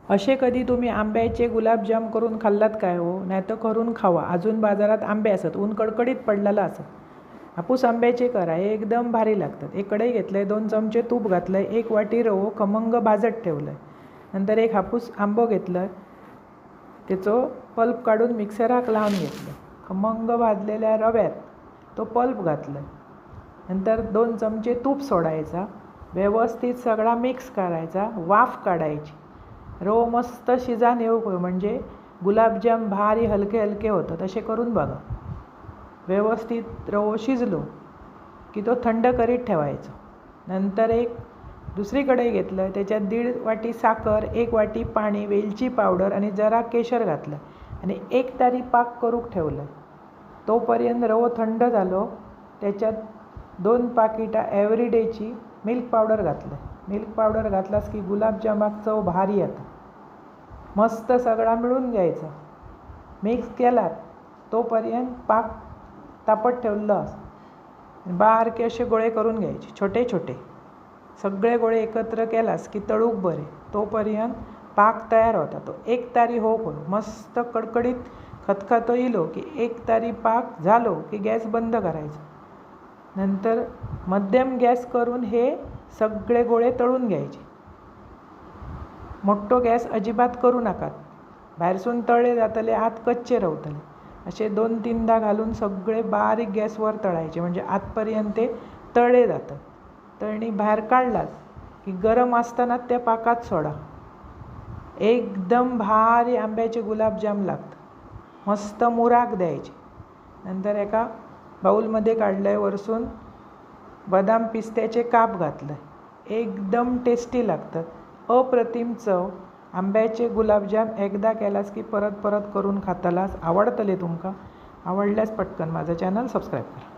असे कधी तुम्ही आंब्याचे गुलाबजाम करून खाल्लात काय हो? नाही तर करून खावा. अजून बाजारात आंबे असत, ऊन कडकडीत पडलेला असत. हापूस आंब्याचे करा, हे एकदम भारी लागतात. एक कढई घेतलंय, 2 चमचे तूप घातलंय, 1 वाटी रवो खमंग भाजत ठेवलंय. नंतर एक हापूस आंबो घेतलं, त्याचं पल्प काढून मिक्सराक लावून घेतलं. खमंग भाजलेल्या रव्यात तो पल्प घातलं. नंतर 2 चमचे तूप सोडायचा, व्यवस्थित सगळा मिक्स करायचा, वाफ काढायची. रवो मस्त शिजान येऊ म्हणजे गुलाबजाम भारी हलके हलके होतात. तसे करून बघा. व्यवस्थित रवो शिजलो की तो थंड करीत ठेवायचा. नंतर एक दुसरी कढई घेतलं, त्याच्यात 1.5 वाटी साखर, 1 वाटी पाणी, वेलची पावडर आणि जरा केशर घातलं आणि 1 तारी पाक करूक ठेवलं. तोपर्यंत रवो थंड झालो, त्याच्यात 2 पाकिटा एव्हरीडेची मिल्क पावडर घातलं. मिल्क पावडर घातलास की गुलाबजामाक चव भारी येतं. मस्त सगळा मिळून घ्यायचा. मिक्स केलात तोपर्यंत पाक तापत ठेवलं. बारके असे गोळे करून घ्यायचे, छोटे छोटे. सगळे गोळे एकत्र केलास की तळूक बरे. तोपर्यंत पाक तयार होता. तो 1 तारी हो करू. मस्त कडकडीत खतखतो इलो की 1 तारी पाक झालो की गॅस बंद करायचा. नंतर मध्यम गॅस करून हे सगळे गोळे तळून घ्यायचे. मोठो गॅस अजिबात करू नका. बाहेरसून तळले जातले, आत कच्चे रावतले. असे 2-3दा घालून सगळे बारीक गॅसवर तळायचे, म्हणजे आतपर्यंत ते तळले जातात. तळणी बाहेर काढलात की गरम असताना त्या पाकात सोडा. एकदम भारी आंब्याचे गुलाबजाम लागतात. मस्त मुराक द्यायचे. नंतर एका बाऊलमध्ये काढलं आहे, वरसून बदाम पिस्त्याचे काप घातलं. एकदम टेस्टी लागतात. अप्रतिम चव. आंब्याचे गुलाबजाम एकदा केलास की परत परत करून खातालास. आवडतले तुमका. आवडल्यास पटकन माझं चॅनल सबस्क्राईब करा.